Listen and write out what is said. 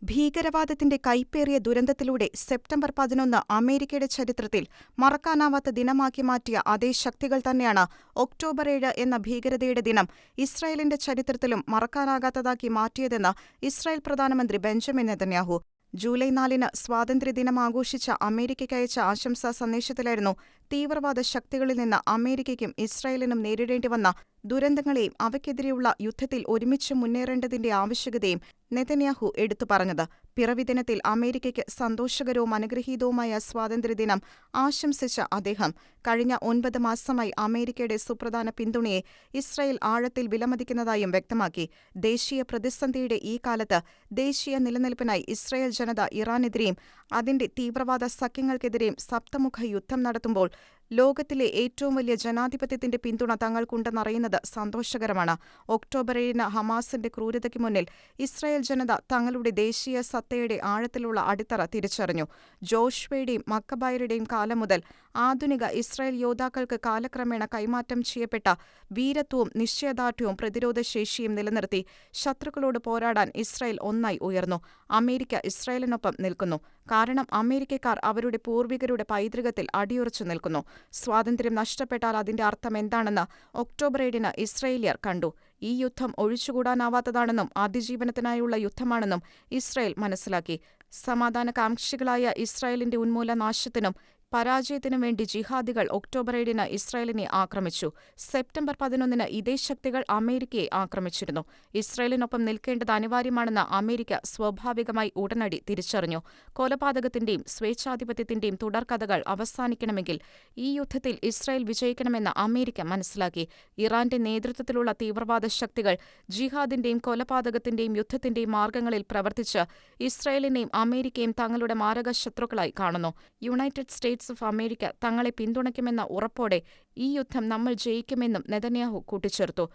ഭീകരവാദത്തിന്റെ കൈപ്പേറിയ ദുരന്തത്തിലൂടെ September 11 അമേരിക്കയുടെ ചരിത്രത്തിൽ മറക്കാനാവാത്ത ദിനമാക്കി മാറ്റിയ അതേ ശക്തികൾ തന്നെയാണ് ഒക്ടോബർ 7 എന്ന ഭീകരതയുടെ ദിനം ഇസ്രായേലിന്റെ ചരിത്രത്തിലും മറക്കാനാകാത്തതാക്കി മാറ്റിയതെന്ന് ഇസ്രായേൽ പ്രധാനമന്ത്രി ബെഞ്ചമിൻ നെതന്യാഹു. ജൂലൈ 4-ന് സ്വാതന്ത്ര്യദിനം ആഘോഷിച്ച അമേരിക്കയ്ക്കയച്ച ആശംസാ സന്ദേശത്തിലായിരുന്നു തീവ്രവാദ ശക്തികളിൽ നിന്ന് അമേരിക്കയ്ക്കും ഇസ്രായേലിനും നേരിടേണ്ടിവന്ന ദുരന്തങ്ങളെയും അവയ്ക്കെതിരെയുള്ള യുദ്ധത്തിൽ ഒരുമിച്ച് മുന്നേറേണ്ടതിന്റെ ആവശ്യകതയും നെതന്യാഹു എടുത്തുപറഞ്ഞത്. പിറവിദിനത്തിൽ അമേരിക്കയ്ക്ക് സന്തോഷകരവും അനുഗ്രഹീതവുമായ സ്വാതന്ത്ര്യദിനം ആശംസിച്ച അദ്ദേഹം കഴിഞ്ഞ 9 മാസമായി അമേരിക്കയുടെ സുപ്രധാന പിന്തുണയെ ഇസ്രായേൽ ആഴത്തിൽ വിലമതിക്കുന്നതായും വ്യക്തമാക്കി. ദേശീയ പ്രതിസന്ധിയുടെ ഈ കാലത്ത് ദേശീയ നിലനിൽപ്പിനായി ഇസ്രായേൽ ജനത ഇറാനെതിരെയും അതിന്റെ തീവ്രവാദ സഖ്യങ്ങൾക്കെതിരെയും സപ്തമുഖ യുദ്ധം നടത്തുമ്പോൾ ലോകത്തിലെ ഏറ്റവും വലിയ ജനാധിപത്യത്തിന്റെ പിന്തുണ തങ്ങൾക്കുണ്ടെന്നറിയുന്നത് സന്തോഷകരമാണ്. ഒക്ടോബർ 7-ന് ഹമാസിന്റെ ക്രൂരതയ്ക്ക് മുന്നിൽ ഇസ്രായേൽ ജനത തങ്ങളുടെ ദേശീയ സത്തയുടെ ആഴത്തിലുള്ള അടിത്തറ തിരിച്ചറിഞ്ഞു. ജോഷ്വയുടെയും മക്കബായരുടെയും കാലം മുതൽ ആധുനിക ഇസ്രായേൽ യോദ്ധാക്കൾക്ക് കാലക്രമേണ കൈമാറ്റം ചെയ്യപ്പെട്ട വീരത്വവും നിശ്ചയദാർഢ്യവും പ്രതിരോധശേഷിയും നിലനിർത്തി ശത്രുക്കളോട് പോരാടാൻ ഇസ്രായേൽ ഒന്നായി ഉയർന്നു. അമേരിക്ക ഇസ്രായേലിനൊപ്പം നിൽക്കുന്നു. കാരണം അമേരിക്കക്കാർ അവരുടെ പൂർവികരുടെ പൈതൃകത്തിൽ അടിയുറച്ചു നിൽക്കുന്നു. സ്വാതന്ത്ര്യം നഷ്ടപ്പെട്ടാൽ അതിന്റെ അർത്ഥം എന്താണെന്ന് ഒക്ടോബർ 7-ന് ഇസ്രായേലിയർ കണ്ടു. ഈ യുദ്ധം ഒഴിച്ചുകൂടാനാവാത്തതാണെന്നും അതിജീവനത്തിനായുള്ള യുദ്ധമാണെന്നും ഇസ്രായേൽ മനസ്സിലാക്കി. സമാധാനകാംക്ഷികളായ ഇസ്രായേലിന്റെ ഉന്മൂലനാശത്തിനും പരാജയത്തിനും വേണ്ടി ജിഹാദികൾ ഒക്ടോബർ 7-ന് ഇസ്രായേലിനെ ആക്രമിച്ചു. സെപ്റ്റംബർ 11-ന് ഇതേ ശക്തികൾ അമേരിക്കയെ ആക്രമിച്ചിരുന്നു. ഇസ്രായേലിനൊപ്പം നിൽക്കേണ്ടത് അനിവാര്യമാണെന്ന് അമേരിക്ക സ്വാഭാവികമായി ഉടനടി തിരിച്ചറിഞ്ഞു. കൊലപാതകത്തിന്റെയും സ്വേച്ഛാധിപത്യത്തിന്റെയും തുടർക്കഥകൾ അവസാനിക്കണമെങ്കിൽ ഈ യുദ്ധത്തിൽ ഇസ്രായേൽ വിജയിക്കണമെന്ന് അമേരിക്ക മനസ്സിലാക്കി. ഇറാന്റെ നേതൃത്വത്തിലുള്ള തീവ്രവാദ ശക്തികൾ ജിഹാദിന്റെയും കൊലപാതകത്തിന്റെയും യുദ്ധത്തിന്റെയും മാർഗങ്ങളിൽ പ്രവർത്തിച്ച് ഇസ്രായേലിനെയും അമേരിക്കയും തങ്ങളുടെ മാരക ശത്രുക്കളായി കാണുന്നു. യുണൈറ്റഡ് സ്റ്റേറ്റ്സ് ഓഫ് അമേരിക്ക തങ്ങളെ പിന്തുണയ്ക്കുമെന്ന ഉറപ്പോടെ ഈ യുദ്ധം നമ്മൾ ജയിക്കുമെന്നും നെതന്യാഹു കൂട്ടിച്ചേർത്തു.